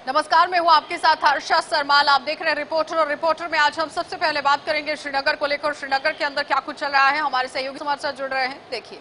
नमस्कार, मैं हूं आपके साथ हर्षा सरमाल। आप देख रहे हैं रिपोर्टर, और रिपोर्टर में आज हम सबसे पहले बात करेंगे श्रीनगर को लेकर। श्रीनगर के अंदर क्या कुछ चल रहा है, हमारे सहयोगी हमारे साथ जुड़ रहे हैं, देखिए।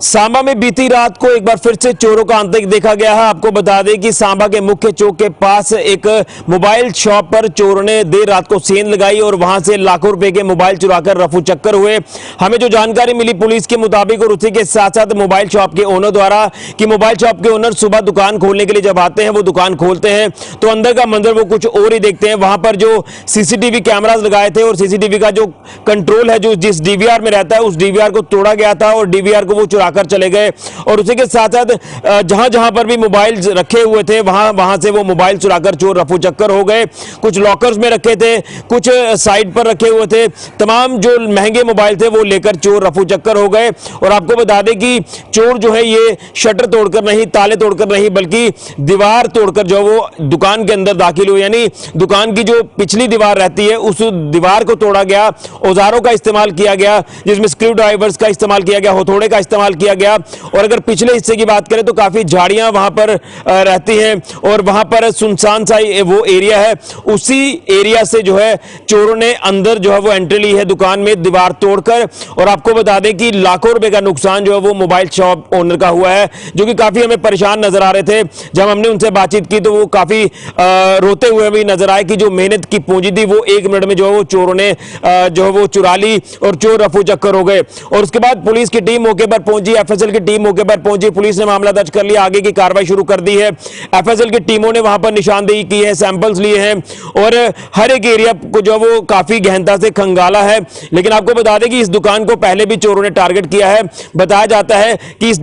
सांबा में बीती रात को एक बार फिर से चोरों का आतंक देखा गया है। आपको बता दें कि सांबा के मुख्य चौक के पास एक मोबाइल शॉप पर चोरों ने देर रात को सेंध लगाई और वहां से लाखों रुपए के मोबाइल चुराकर रफू चक्कर हुए। हमें जो जानकारी मिली पुलिस के मुताबिक और उसी के साथ साथ मोबाइल शॉप के ओनर द्वारा कि मोबाइल शॉप के ओनर सुबह दुकान खोलने के लिए जब आते हैं, वो दुकान खोलते हैं तो अंदर का मंजर वो कुछ और ही देखते हैं। वहां पर जो सीसीटीवी कैमरास लगाए थे और सीसीटीवी का जो कंट्रोल है, जो जिस डीवीआर में रहता है, उस डीवीआर को तोड़ा गया था और डीवीआर को वो चुराकर चले गए। और उसी के साथ साथ जहां जहां पर भी मोबाइल रखे हुए थे वहां से वो मोबाइल चुराकर चोर रफू चक्कर हो गए। कुछ लॉकर्स में रखे थे, कुछ साइड पर रखे हुए थे। तमाम जो महंगे मोबाइल थे वो लेकर चोर रफू चक्कर हो गए। और आपको बता दें कि चोर जो है ये शटर तोड़कर नहीं, ताले तोड़कर नहीं, बल्कि दीवार तोड़कर जो वो दुकान के अंदर दाखिल हुए। यानी दुकान की जो पिछली दीवार रहती है उस दीवार को तोड़ा गया। औजारों का इस्तेमाल किया गया, जिसमें स्क्रू ड्राइवर्स का इस्तेमाल किया गया, हथौड़े का इस्तेमाल किया गया। और अगर पिछले हिस्से की बात करें तो काफी झाड़ियां वहां पर रहती हैं और वहां पर सुनसान सा वो एरिया है। उसी एरिया से जो है चोरों ने अंदर जो है वो एंट्री ली है दुकान में दीवार तोड़कर। और आपको बता दें कि लाखों रुपए का नुकसान जो है वो मोबाइल शॉप ओनर का हुआ है, जो कि काफी हमें परेशान नजर आ रहे थे। जब हमने उनसे बातचीत की तो वो काफी रोते हुए भी नजर आए कि जो मेहनत की पूंजी थी वो 1 मिनट में जो है वो चोरों ने जो है वो चुरा ली और चोर रफू चक्कर हो गए। और उसके बाद पुलिस की टीम मौके पर पहुंची, एफएसएल की टीम मौके पर पहुंची। पुलिस ने मामला दर्ज कर लिया, आगे की कार्रवाई शुरू कर दी है। एफएसएल की टीमों ने वहां पर निशानदेही की है, सैंपल्स लिए हैं और हर एक एरिया को जो वो काफी गहनता से खंगाला है। लेकिन आपको बता दें कि इस दुकान को पहले भी चोरों ने टारगेट किया है। बताया जाता है कि इस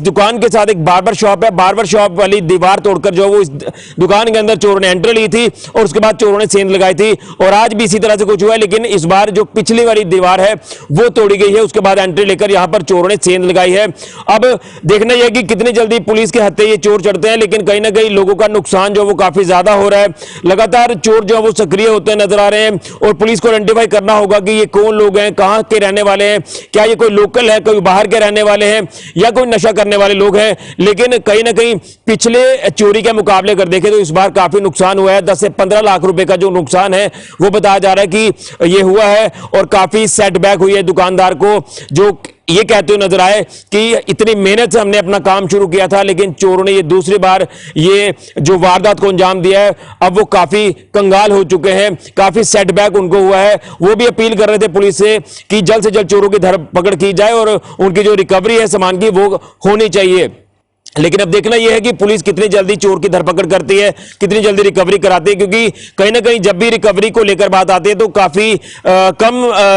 दुकान के साथ एक बार्बर शॉप है। बार्बर शॉप वाली दीवार तोड़कर जो वो इस दुकान के अंदर चोरों ने एंट्री ली थी और उसके बाद चोरों ने सेंध लगाई थी। और आज भी इसी तरह से कुछ हुआ है, लेकिन इस बार जो पिछली वाली दीवार है वो तोड़ी गई है। उसके बाद एंट्री लेकर यहां पर चोरों ने सेंध लगाई है। अब देखना यह कि कितनी जल्दी पुलिस के हत्थे ये चोर चढ़ते हैं, लेकिन कहीं ना कहीं लोगों का नुकसान जो वो काफी ज्यादा हो रहा है। लगातार चोर जो है वो सक्रिय होते नजर आ रहे हैं और पुलिस को आइडेंटिफाई करना होगा कि ये कौन लोग हैं, कहां के रहने वाले हैं, क्या ये कोई लोकल है, कोई बाहर के रहने वाले हैं या कोई नशा करने वाले लोग हैं। लेकिन कहीं ना कहीं पिछले चोरी के मुकाबले कर देखें तो इस बार काफी नुकसान हुआ है। 10 से 15 लाख रुपए का जो नुकसान है वो बताया जा रहा है कि ये हुआ है और काफी सेटबैक हुई है दुकानदार को, जो ये कहते हुए नजर आए कि इतनी मेहनत से हमने अपना काम शुरू किया था, लेकिन चोरों ने ये दूसरी बार ये जो वारदात को अंजाम दिया है। अब वो काफी कंगाल हो चुके हैं, काफी सेटबैक उनको हुआ है। वो भी अपील कर रहे थे पुलिस से कि जल्द से जल्द चोरों की धरपकड़ की जाए और उनकी जो रिकवरी है सामान की वो होनी चाहिए। लेकिन अब देखना यह है कि पुलिस कितनी जल्दी चोर की धरपकड़ करती है, कितनी जल्दी रिकवरी कराती है, क्योंकि कहीं ना कहीं जब भी रिकवरी को लेकर बात आती है तो काफी कम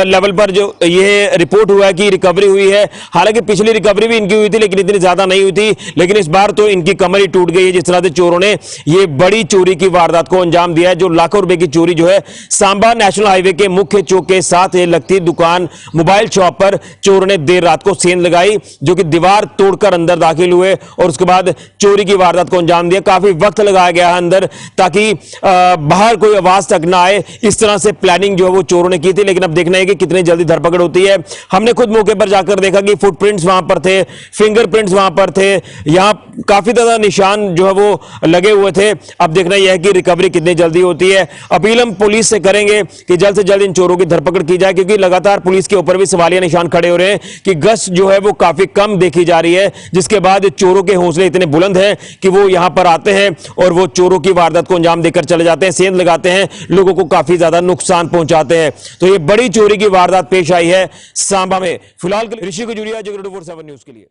लेवल पर जो ये रिपोर्ट हुआ है कि रिकवरी हुई है। हालांकि पिछली रिकवरी भी इनकी हुई थी लेकिन इतनी ज्यादा नहीं हुई थी, लेकिन इस बार तो इनकी कमर ही टूट गई है जिस तरह से चोरों ने ये बड़ी चोरी की वारदात को अंजाम दिया है। जो लाखों रुपए की चोरी जो है सांबा नेशनल हाईवे के मुख्य चौक के साथ लगती दुकान मोबाइल शॉप पर चोरों ने देर रात को सेंध लगाई, जो कि दीवार तोड़कर अंदर दाखिल हुए और उसके बाद चोरी की वारदात को अंजाम दिया। काफी वक्त लगाया गया है अंदर ताकि बाहर कोई आवाज तक ना आए। इस तरह से प्लानिंग जो है वो चोरों ने की थी। लेकिन अब देखना है कि कितनी जल्दी धरपकड़ होती है। हमने खुद मौके पर जाकर देखा कि फुटप्रिंट्स वहां पर थे, फिंगरप्रिंट्स वहां पर थे, यहां काफी ज्यादा निशान जो है वो लगे हुए थे। अब देखना यह है कि रिकवरी कितनी जल्दी होती है। अपील हम पुलिस से करेंगे कि जल्द से जल्द इन चोरों की धरपकड़ की जाए, क्योंकि लगातार पुलिस के ऊपर भी सवालिया निशान खड़े हो रहे हैं कि गश्त जो है वो काफी कम देखी जा रही है, जिसके बाद चोरों के हौसले इतने बुलंद हैं कि वो यहां पर आते हैं और वो चोरों की वारदात को अंजाम देकर चले जाते हैं, सेंध लगाते हैं, लोगों को काफी ज्यादा नुकसान पहुंचाते हैं। तो ये बड़ी चोरी की वारदात पेश आई है सांबा में। फिलहाल ऋषि को जुड़िया जगह 24/7 न्यूज के लिए।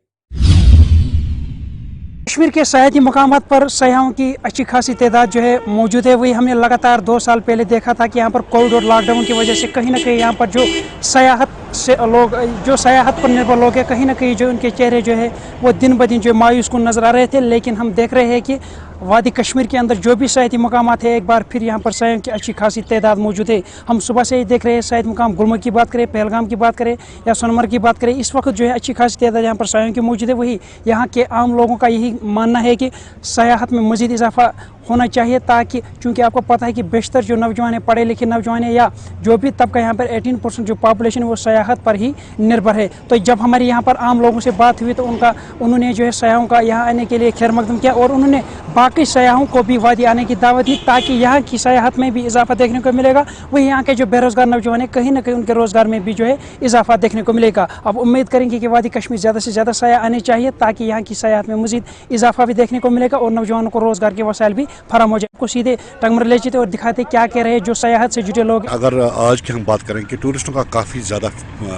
कश्मीर के सयाहती मकामात पर सयाहों की अच्छी खासी तादाद जो है मौजूद है। वही हमने लगातार 2 साल पहले देखा था कि यहाँ पर कोविड और लॉकडाउन की वजह से कहीं ना कहीं यहाँ पर जो सयाहत से लोग, जो सयाहत पर निर्भर लोग हैं, कहीं ना कहीं जो उनके चेहरे जो है वो दिन ब दिन जो मायूस कुन नज़र आ रहे थे। लेकिन हम देख रहे हैं कि वादी कश्मीर के अंदर जो भी सयाहती मकामात है, एक बार फिर यहाँ पर सयाहों की अच्छी खासी तादाद मौजूद है। हम सुबह से ही देख रहे हैं सयाहती मकाम गुलमर्ग की बात करें, पहलगाम की बात करें या सोनमर्ग की बात करें, इस वक्त जो है अच्छी खासी तादाद यहाँ पर सयाहों की मौजूद है। वही यहाँ के आम लोगों का यही मानना है कि सयाहत में मज़ीद इजाफा होना चाहिए, ताकि चूँकि आपको पता है कि बेशतर जो नौजवान है, पढ़े लिखे नौजवान है या जो भी तबका यहाँ पर 18% जो पॉपुलेशन है वो सयाहत सयाहत पर ही निर्भर है। तो जब हमारे यहाँ पर आम लोगों से बात हुई तो उन्होंने जो है सयाहों का यहाँ आने के लिए खैर मकदम किया और उन्होंने बाकी सयाहों को भी वादी आने की दावत दी ताकि यहाँ की सयाहत में भी इजाफा देखने को मिलेगा। वही यहाँ के जो बेरोजगार नौजवान हैं कहीं ना कहीं उनके रोजगार में भी जो है इजाफा देखने को मिलेगा। अब उम्मीद करेंगे कि वादी कश्मीर ज़्यादा से ज़्यादा सयाह आने चाहिए ताकि यहाँ की सयाहत में मजीद इजाफा भी देखने को मिलेगा और नौजवानों को रोजगार के वसाइल भी फराम हो जाए। को सीधे टंगमर ले जाते और दिखाते क्या कह रहे हैं जो सयाहत से जुड़े लोग। अगर आज की हम बात करें कि टूरिस्टों का काफ़ी ज़्यादा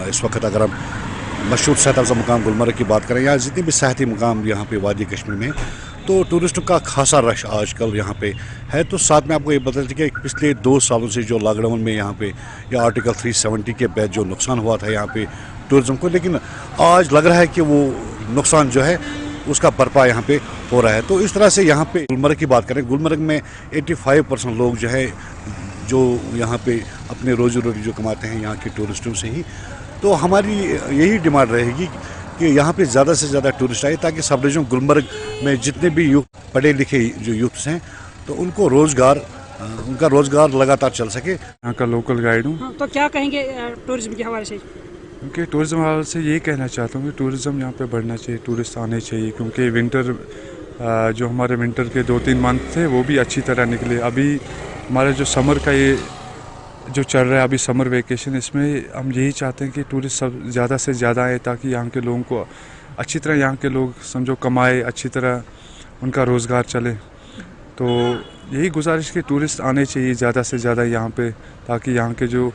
इस वक्त, अगर हम मशहूर सेहत अफ़ज़ा मुकाम गुलमर्ग की बात करें या जितने भी सियाहती मुकाम यहाँ पे वादी कश्मीर में, तो टूरिस्टों का खासा रश आजकल यहाँ पे है। तो साथ में आपको ये बता दें कि पिछले 2 सालों से जो लॉकडाउन में यहाँ पे या आर्टिकल 370 के बाद जो नुकसान हुआ था यहाँ पे टूरिज़्म को, लेकिन आज लग रहा है कि वो नुकसान जो है उसका भरपाई यहाँ पे हो रहा है। तो इस तरह से यहाँ पे गुलमर्ग की बात करें, गुलमर्ग में 85% लोग जो है जो यहाँ पे अपने रोजी रोटी जो कमाते हैं यहाँ के टूरिस्टों से ही। तो हमारी यही डिमांड रहेगी कि यहाँ पे ज़्यादा से ज़्यादा टूरिस्ट आए ताकि सब डिवीजन गुलमर्ग में जितने भी पढ़े लिखे जो यूथ्स हैं तो उनको उनका रोज़गार लगातार चल सके। यहाँ का लोकल गाइड हूँ। तो क्या कहेंगे टूरिज्म के हवाले से? क्योंकि टूरिज़्म हवाले से ये कहना चाहता हूँ कि टूरिज़्म यहाँ पे बढ़ना चाहिए, टूरिस्ट आने चाहिए, क्योंकि विंटर जो हमारे विंटर के 2-3 मंथ थे वो भी अच्छी तरह निकले। अभी हमारा जो समर का ये जो चल रहा है अभी समर वेकेशन, इसमें हम यही चाहते हैं कि टूरिस्ट सब ज़्यादा से ज़्यादा आए ताकि यहाँ के लोगों को अच्छी तरह यहाँ के लोग समझो कमाए, अच्छी तरह उनका रोज़गार चले। तो यही गुजारिश कि टूरिस्ट आने चाहिए ज़्यादा से ज़्यादा यहाँ पे, ताकि यहाँ के जो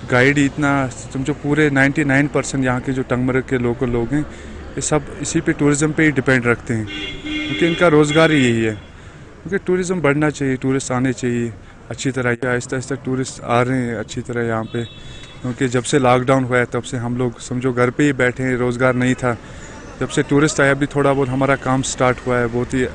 गाइड इतना समझो पूरे 99% यहाँ के जो टंगमर्ग के लोकल लोग हैं ये सब इसी पे टूरिज़्म पे ही डिपेंड रखते हैं, क्योंकि इनका रोज़गार ही यही है। क्योंकि टूरिज़्म बढ़ना चाहिए, टूरिस्ट आने चाहिए अच्छी तरह। आहिस्ता आहिस्ता टूरिस्ट आ रहे हैं अच्छी तरह यहाँ पे, क्योंकि जब से लॉकडाउन हुआ है तब से हम लोग समझो घर पे ही बैठे हैं, रोज़गार नहीं था। जब से टूरिस्ट आया अभी थोड़ा बहुत हमारा काम स्टार्ट हुआ है, बहुत ही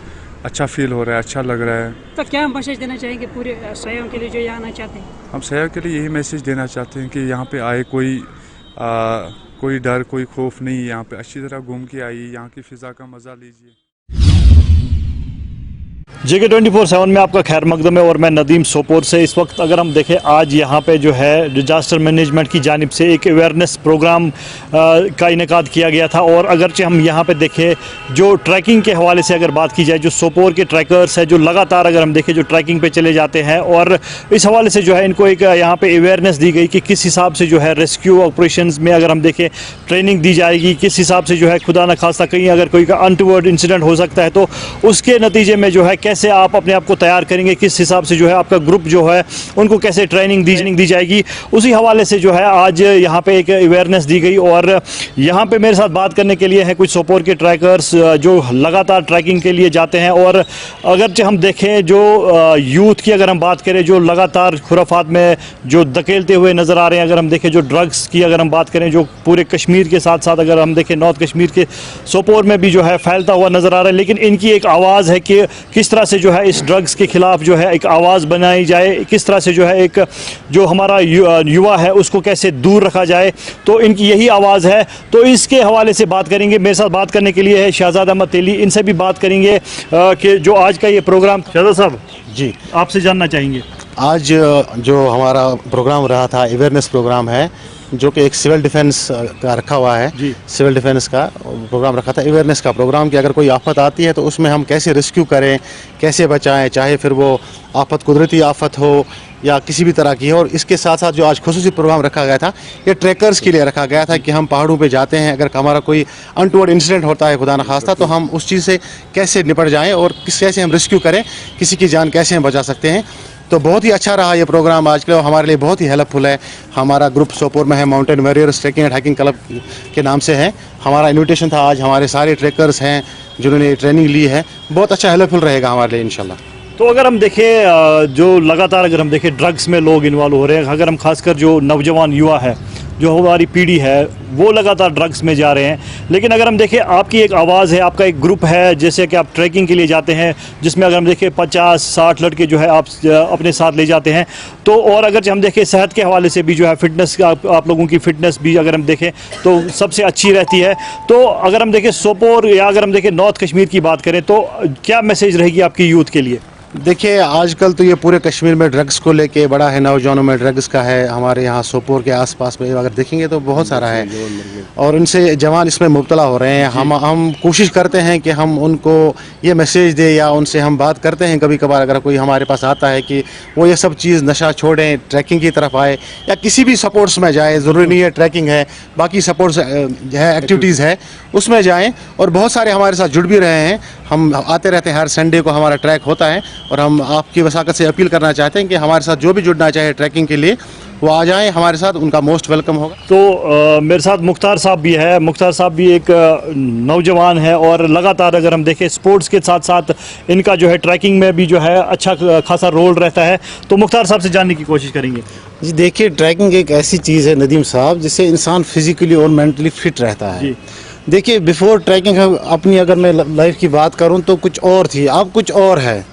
अच्छा फील हो रहा है, अच्छा लग रहा है। तो क्या मैसेज देना चाहेंगे पूरे सयाहों के लिए जो यहाँ आना चाहते हैं? हम सयाह के लिए यही मैसेज देना चाहते हैं कि यहाँ पे आए, कोई डर कोई खौफ नहीं, यहाँ पे अच्छी तरह घूम के आइए, यहाँ की फ़िज़ा का मज़ा लीजिए। JK 24/7 में आपका खैर मकदम है और मैं नदीम सोपोर से। इस वक्त अगर हम देखें आज यहाँ पे जो है डिजास्टर मैनेजमेंट की जानिब से एक अवेयरनेस प्रोग्राम का इनेकाद किया गया था। और अगरचे हम यहाँ पे देखें जो ट्रैकिंग के हवाले से अगर बात की जाए, जो सोपोर के ट्रैकर्स हैं जो लगातार अगर हम देखें जो ट्रैकिंग पे चले जाते हैं, और इस हवाले से जो है इनको एक यहाँ पे अवेयरनेस दी गई कि किस हिसाब से जो है रेस्क्यू ऑपरेशंस में अगर हम देखें ट्रेनिंग दी जाएगी, किस हिसाब से जो है खुदा न खास्ता कहीं अगर कोई का अनटूवर्ड इंसिडेंट हो सकता है तो उसके नतीजे में जो है कैसे आप अपने आप को तैयार करेंगे, किस हिसाब से जो है आपका ग्रुप जो है उनको कैसे ट्रेनिंग दी जाएगी। उसी हवाले से जो है आज यहाँ पे एक अवेयरनेस दी गई। और यहाँ पे मेरे साथ बात करने के लिए हैं कुछ सोपोर के ट्रैकर्स जो लगातार ट्रैकिंग के लिए जाते हैं। और अगर हम देखें जो यूथ की अगर हम बात करें जो लगातार खुराफात में जो धकेलते हुए नज़र आ रहे हैं, अगर हम देखें जो ड्रग्स की अगर हम बात करें जो पूरे कश्मीर के साथ साथ अगर हम देखें नॉर्थ कश्मीर के सोपोर में भी जो है फैलता हुआ नज़र आ रहा है, लेकिन इनकी एक आवाज़ है कि किस तरह से जो है इस ड्रग्स के खिलाफ जो है एक आवाज़ बनाई जाए, किस तरह से जो है एक जो हमारा युवा है उसको कैसे दूर रखा जाए। तो इनकी यही आवाज़ है। तो इसके हवाले से बात करेंगे। मेरे साथ बात करने के लिए है शहजाद अहमद तेली, इनसे भी बात करेंगे कि जो आज का ये प्रोग्राम। शहजाद साहब जी, आपसे जानना चाहेंगे आज जो हमारा प्रोग्राम रहा था अवेयरनेस प्रोग्राम है जो कि एक सिविल डिफेंस का रखा हुआ है जी, सिविल डिफेंस का प्रोग्राम रखा था, अवेयरनेस का प्रोग्राम कि अगर कोई आफत आती है तो उसमें हम कैसे रेस्क्यू करें, कैसे बचाएं, चाहे फिर वो आफत कुदरती आफत हो या किसी भी तरह की हो। और इसके साथ साथ जो आज खुसूसी प्रोग्राम रखा गया था ये ट्रैकर्स के लिए रखा गया था कि हम पहाड़ों पे जाते हैं, अगर हमारा कोई अनटूवर्ड इंसिडेंट होता है खुदा न खास्ता तो हम उस चीज़ से कैसे निपट जाएँ और कैसे हम रेस्क्यू करें, किसी की जान कैसे हम बचा सकते हैं। तो बहुत ही अच्छा रहा ये प्रोग्राम आज के, हमारे लिए बहुत ही हेल्पफुल है। हमारा ग्रुप सोपोर में है, mountain warriors trekking and hiking club के नाम से है। हमारा इन्विटेशन था आज, हमारे सारे ट्रैकर्स हैं जिन्होंने ट्रेनिंग ली है, बहुत अच्छा हेल्पफुल रहेगा हमारे लिए इंशाल्लाह। तो अगर हम देखें जो लगातार अगर हम देखें ड्रग्स में लोग इन्वॉल्व हो रहे हैं, अगर हम खासकर जो नौजवान युवा है जो हमारी पीढ़ी है वो लगातार ड्रग्स में जा रहे हैं, लेकिन अगर हम देखें आपकी एक आवाज़ है, आपका एक ग्रुप है जैसे कि आप ट्रैकिंग के लिए जाते हैं जिसमें अगर हम देखें 50-60 लड़के जो है आप अपने साथ ले जाते हैं। तो और अगर हम देखें सेहत के हवाले से भी जो है फिटनेस आप लोगों की फिटनेस भी अगर हम देखें तो सबसे अच्छी रहती है। तो अगर हम देखें सोपोर या अगर हम देखें नॉर्थ कश्मीर की बात करें तो क्या मैसेज रहेगी आपकी यूथ के लिए? देखिए आजकल तो ये पूरे कश्मीर में ड्रग्स को लेके बड़ा है, नौजवानों में ड्रग्स का है। हमारे यहाँ सोपोर के आसपास में अगर देखेंगे तो बहुत सारा है और उनसे जवान इसमें मुब्तला हो रहे हैं। हम कोशिश करते हैं कि हम उनको ये मैसेज दें या उनसे हम बात करते हैं कभी कभार, अगर कोई हमारे पास आता है कि वो ये सब चीज़ नशा छोड़ें, ट्रैकिंग की तरफ आए या किसी भी सपोर्ट्स में जाए। ज़रूरी नहीं है ट्रैकिंग है, बाकी सपोर्ट्स है, एक्टिविटीज़ है, उसमें जाएँ। और बहुत सारे हमारे साथ जुड़ भी रहे हैं, हम आते रहते हैं, हर संडे को हमारा ट्रैक होता है। और हम आपकी वसाकत से अपील करना चाहते हैं कि हमारे साथ जो भी जुड़ना चाहे ट्रैकिंग के लिए वो आ जाएं हमारे साथ, उनका मोस्ट वेलकम होगा। तो मेरे साथ मुख्तार साहब भी है। मुख्तार साहब भी एक नौजवान है और लगातार अगर हम देखें स्पोर्ट्स के साथ साथ इनका जो है ट्रैकिंग में भी जो है अच्छा खासा रोल रहता है। तो मुख्तार साहब से जानने की कोशिश करेंगे। जी देखिए, ट्रैकिंग एक ऐसी चीज़ है नदीम साहब जिससे इंसान फिजिकली और मेंटली फिट रहता है। देखिए बिफोर ट्रैकिंग अपनी अगर मैं लाइफ की बात करूं तो कुछ और थी, अब कुछ और है।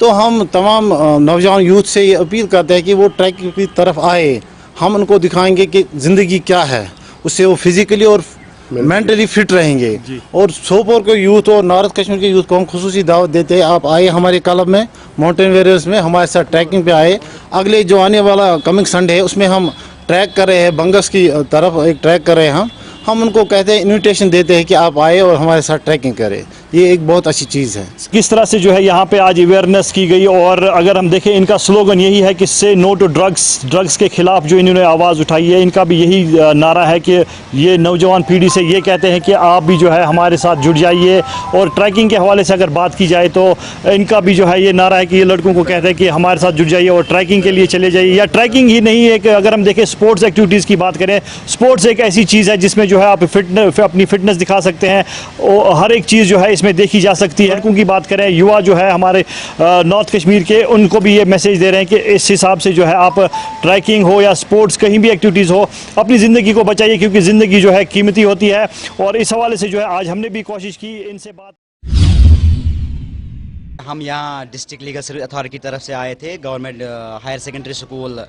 तो हम तमाम नौजवान यूथ से ये अपील करते हैं कि वो ट्रैकिंग की तरफ आए। हम उनको दिखाएंगे कि ज़िंदगी क्या है, उससे वो फिज़िकली और मेंटली फिट रहेंगे। और सोपोर के यूथ और नॉर्थ कश्मीर के यूथ को हम खुसूसी दावत देते हैं, आप आए हमारे क्लब में, माउंटेन वेरियर्स में हमारे साथ ट्रैकिंग पे आए। अगले जो आने वाला कमिंग संडे है उसमें हम ट्रैक कर रहे हैं, बंगस की तरफ एक ट्रैक कर रहे हैं। हम उनको कहते हैं, इन्विटेशन देते हैं कि आप आए और हमारे साथ ट्रैकिंग करें। ये एक बहुत अच्छी चीज़ है। किस तरह से जो है यहाँ पे आज अवेयरनेस की गई और अगर हम देखें इनका स्लोगन यही है कि से नो टू ड्रग्स के खिलाफ जो इन्होंने आवाज़ उठाई है, इनका भी यही नारा है कि ये नौजवान पीढ़ी से ये कहते हैं कि आप भी जो है हमारे साथ जुड़ जाइए। और ट्रैकिंग के हवाले से अगर बात की जाए तो इनका भी जो है ये नारा है कि ये लड़कों को कहते हैं कि हमारे साथ जुड़ जाइए और ट्रैकिंग के लिए चले जाइए। या ट्रैकिंग ही नहीं है कि अगर हम देखें स्पोर्ट्स एक्टिविटीज़ की बात करें, स्पोर्ट्स एक ऐसी चीज़ है जिसमें जो है आप अपनी फिटनेस दिखा सकते हैं और हर एक चीज़ जो है इसमें देखी जा सकती है। लड़कों की बात करें, युवा जो है हमारे नॉर्थ कश्मीर के, उनको भी ये मैसेज दे रहे हैं कि इस हिसाब से जो है आप ट्रैकिंग हो या स्पोर्ट्स कहीं भी एक्टिविटीज़ हो, अपनी ज़िंदगी को बचाइए क्योंकि ज़िंदगी जो है कीमती होती है। और इस हवाले से जो है आज हमने भी कोशिश की इनसे बात। हम यहाँ डिस्ट्रिक्ट लीगल सर्विस अथॉरिटी की तरफ से आए थे, government higher secondary school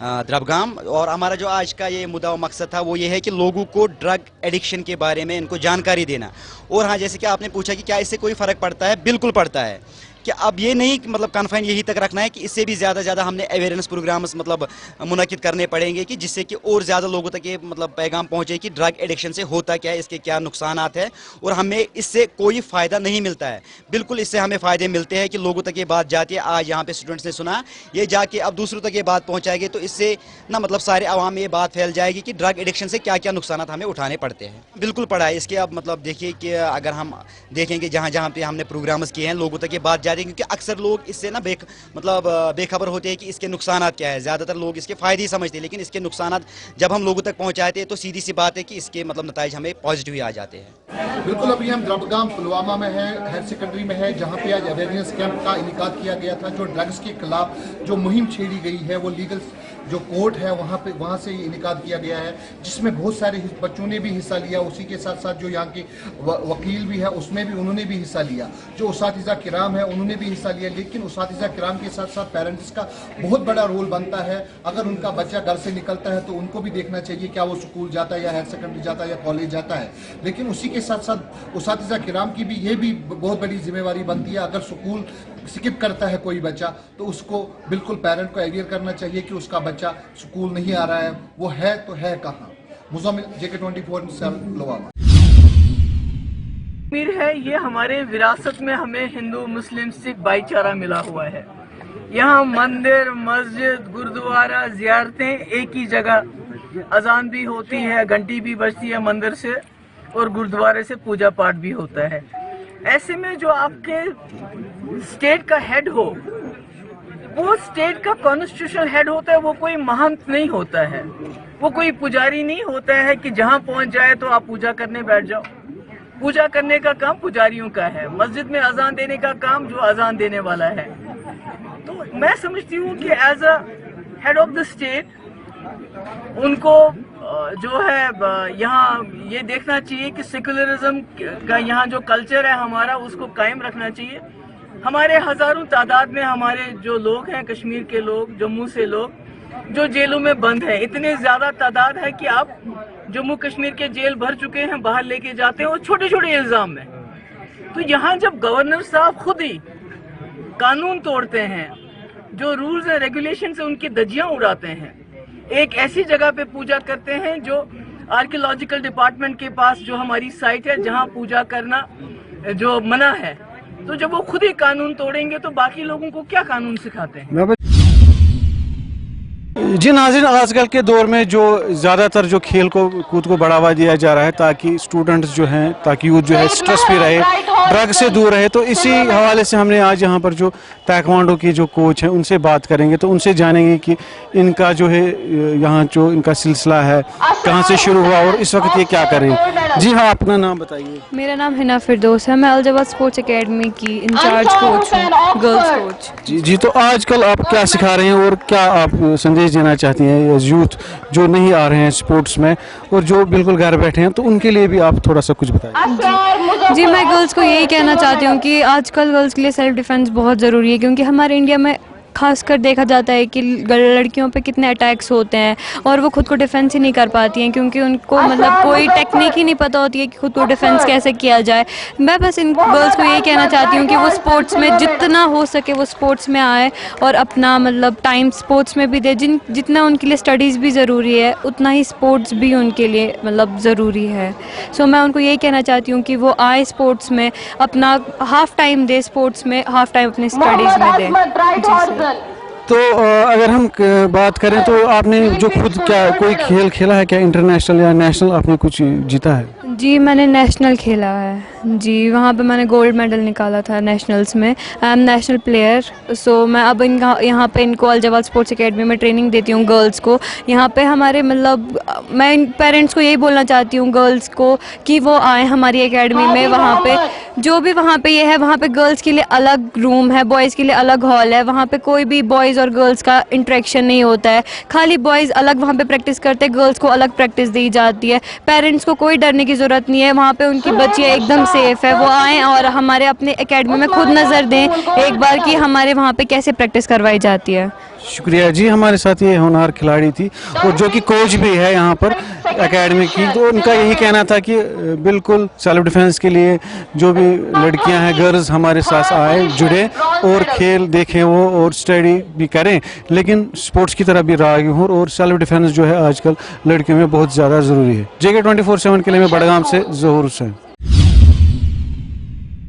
Drabgam. और हमारा जो आज का ये मुद्दा व मकसद था वो ये है कि लोगों को ड्रग एडिक्शन के बारे में इनको जानकारी देना। और हाँ, जैसे कि आपने पूछा कि क्या इससे कोई फ़र्क पड़ता है, बिल्कुल पड़ता है। कि अब ये नहीं मतलब कन्फाइन यही तक रखना है कि इससे भी ज़्यादा हमने अवेयरनेस प्रोग्राम्स मतलब मुनक़िद करने पड़ेंगे कि जिससे कि और ज़्यादा लोगों तक ये मतलब पैगाम पहुँचे कि ड्रग एडिक्शन से होता क्या है, इसके क्या नुकसानात है और हमें इससे कोई फ़ायदा नहीं मिलता है। बिल्कुल इससे हमें फ़ायदे मिलते हैं कि लोगों तक ये बात जाती है। आज यहाँ पे स्टूडेंट्स ने सुना, ये जाके अब दूसरों तक ये बात पहुँचाएंगे तो इससे ना मतलब सारे आवाम में ये बात फैल जाएगी कि ड्रग एडिक्शन से क्या क्या नुकसान हमें उठाने पड़ते हैं। बिल्कुल पड़ा है इसके। अब मतलब देखिए कि अगर हम देखेंगे जहाँ पे हमने प्रोग्राम्स किए हैं लोगों तक ये बात जाती है, क्योंकि अक्सर लोग इससे ना बेखबर होते हैं कि इसके नुकसानात क्या है। ज़्यादातर लोग इसके फ़ायदे ही समझते हैं, लेकिन इसके नुकसानात जब हम लोगों तक पहुँचाते हैं तो सीधी सी बात है कि इसके मतलब नताइज हमें पॉजिटिव ही आ जाते हैं। बिल्कुल, अभी हम द्रबगाम पुलवामा में है, हायर सेकेंडरी में है, जहाँ पे आज अवेयरनेस कैंप का इनेकाद किया गया था। जो ड्रग्स के खिलाफ जो मुहिम छेड़ी गई है वो लीगल जो कोर्ट है वहाँ से ये इनेकाद किया गया है, जिसमें बहुत सारे बच्चों ने भी हिस्सा लिया। उसी के साथ साथ जो यहाँ के वकील भी है उसमें भी उन्होंने भी हिस्सा लिया, जो उसातिज़ा किराम है उन्होंने भी हिस्सा लिया। लेकिन उसातिज़ा किराम के साथ साथ पेरेंट्स का बहुत बड़ा रोल बनता है। अगर उनका बच्चा घर से निकलता है तो उनको भी देखना चाहिए क्या वो स्कूल जाता है या हायर सेकेंडरी जाता है या कॉलेज जाता है। लेकिन उसी के साथ साथ उसातिज़ा किराम की भी ये भी बहुत बड़ी जिम्मेवारी बनती है। अगर स्कूल स्किप करता है कोई बच्चा तो उसको बिल्कुल पेरेंट को अवेयर करना चाहिए कि उसका बच्चा स्कूल नहीं आ रहा है, वो है तो है कहाँ। मुज़म्मिल JK24 लोवामा है। ये हमारे विरासत में हमें हिंदू मुस्लिम सिख भाईचारा मिला हुआ है। यहाँ मंदिर, मस्जिद, गुरुद्वारा, ज़ियारतें एक ही जगह, अजान भी होती है, घंटी भी बजती है मंदिर से और गुरुद्वारे से पूजा पाठ भी होता है। ऐसे में जो आपके स्टेट का हेड हो वो स्टेट का कॉन्स्टिट्यूशनल हेड होता है, वो कोई महंत नहीं होता है, वो कोई पुजारी नहीं होता है कि जहाँ पहुँच जाए तो आप पूजा करने बैठ जाओ। पूजा करने का काम पुजारियों का है, मस्जिद में अजान देने का काम जो अजान देने वाला है। तो मैं समझती हूँ कि as a head of the state उनको जो है यहाँ ये देखना चाहिए कि सेकुलरिज्म का यहाँ जो कल्चर है हमारा उसको कायम रखना चाहिए। हमारे हजारों तादाद में हमारे जो लोग हैं, कश्मीर के लोग, जम्मू से लोग जो जेलों में बंद हैं, इतने ज़्यादा तादाद है कि आप जम्मू कश्मीर के जेल भर चुके हैं, बाहर लेके जाते हैं और छोटे छोटे इल्ज़ाम में। तो यहाँ जब गवर्नर साहब खुद ही कानून तोड़ते हैं, जो रूल्स एंड रेगुलेशन से उनकी धज्जियां उड़ाते हैं, एक ऐसी जगह पे पूजा करते हैं जो आर्कियोलॉजिकल डिपार्टमेंट के पास जो हमारी साइट है जहां पूजा करना जो मना है, तो जब वो खुद ही कानून तोड़ेंगे तो बाकी लोगों को क्या कानून सिखाते हैं। जी नाज़रीन, आजकल के दौर में जो ज़्यादातर जो खेल को कूद को बढ़ावा दिया जा रहा है ताकि स्टूडेंट्स जो हैं, ताकि यूथ जो है स्ट्रेस फ्री रहे, ड्रग से दूर रहे, तो इसी हवाले से हमने आज यहाँ पर जो ताइक्वांडो के जो कोच हैं उनसे बात करेंगे, तो उनसे जानेंगे कि इनका जो है यहाँ जो इनका सिलसिला है कहाँ से शुरू हुआ और इस वक्त ये क्या कर रहे हैं। जी हाँ, अपना नाम बताइए। मेरा नाम हिना फिरदौस है, मैं अलजवाद स्पोर्ट्स एकेडमी की इंचार्ज कोच हूँ, गर्ल्स कोच। जी, तो आजकल आप क्या सिखा रहे हैं और क्या आप संदेश देना चाहती हैं यूथ जो नहीं आ रहे हैं स्पोर्ट्स में और जो बिल्कुल घर बैठे हैं, तो उनके लिए भी आप थोड़ा सा कुछ बताइए। जी, मैं गर्ल्स को यही कहना चाहती हूँ कि आजकल गर्ल्स के लिए सेल्फ डिफेंस बहुत ज़रूरी है, क्योंकि हमारे इंडिया में खासकर देखा जाता है कि लड़कियों पे कितने अटैक्स होते हैं और वो खुद को डिफेंस ही नहीं कर पाती हैं, क्योंकि उनको मतलब कोई टेक्निक ही नहीं पता होती है कि खुद को डिफेंस कैसे किया जाए। मैं बस इन गर्ल्स को यही कहना चाहती हूँ कि वो स्पोर्ट्स में जितना हो सके वो स्पोर्ट्स में आए और अपना मतलब टाइम स्पोर्ट्स में भी दे। जितना उनके लिए स्टडीज़ भी ज़रूरी है उतना ही स्पोर्ट्स भी उनके लिए मतलब ज़रूरी है। सो मैं उनको यही कहना चाहती हूँ कि वो आए स्पोर्ट्स में, अपना हाफ टाइम दे स्पोर्ट्स में, हाफ टाइम अपनी स्टडीज़ में दे। तो अगर हम बात करें तो आपने जो खुद क्या कोई खेल खेला है क्या, इंटरनेशनल या नेशनल आपने कुछ जीता है? जी, मैंने नेशनल खेला है जी, वहाँ पे मैंने गोल्ड मेडल निकाला था नेशनल्स में। I am national player. So मैं अब यहाँ पे इनको अलजवाद स्पोर्ट्स एकेडमी में ट्रेनिंग देती हूँ गर्ल्स को। यहाँ पे हमारे मतलब मैं पेरेंट्स को यही बोलना चाहती हूँ गर्ल्स को कि वो आए हमारी एकेडमी में। वहाँ पे जो भी वहाँ पे ये है, वहाँ पे गर्ल्स के लिए अलग रूम है, बॉयज़ के लिए अलग हॉल है। वहाँ पे कोई भी बॉयज़ और गर्ल्स का इंटरेक्शन नहीं होता है, खाली बॉयज़ अलग वहाँ पे प्रैक्टिस करते हैं, गर्ल्स को अलग प्रैक्टिस दी जाती है। पेरेंट्स को कोई डरने की ज़रूरत नहीं है, वहाँ पे उनकी बच्चियाँ एकदम सेफ है। वो आएँ और हमारे अपने एकेडमी में खुद नज़र दें एक बार कि हमारे वहाँ पे कैसे प्रैक्टिस करवाई जाती है। शुक्रिया जी। हमारे साथ ये होनहार खिलाड़ी थी और जो कि कोच भी है यहाँ पर एकेडमी की, तो उनका यही कहना था कि बिल्कुल सेल्फ डिफेंस के लिए जो भी लड़कियां हैं, गर्ल्स हमारे साथ आए, जुड़े और खेल देखें वो और स्टडी भी करें, लेकिन स्पोर्ट्स की तरफ भी रागी हों और सेल्फ डिफेंस जो है आजकल लड़कियों में बहुत ज़्यादा ज़रूरी है। JK 24/7 के लिए मैं बड़गाम से ज़हूर हुसैन।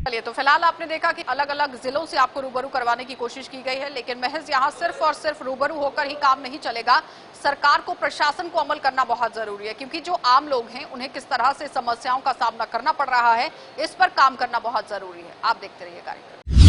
चलिए, तो फिलहाल आपने देखा कि अलग अलग जिलों से आपको रूबरू करवाने की कोशिश की गई है, लेकिन महज यहाँ सिर्फ और सिर्फ रूबरू होकर ही काम नहीं चलेगा। सरकार को, प्रशासन को अमल करना बहुत जरूरी है, क्योंकि जो आम लोग हैं उन्हें किस तरह से समस्याओं का सामना करना पड़ रहा है, इस पर काम करना बहुत जरूरी है। आप देखते रहिए कार्यक्रम।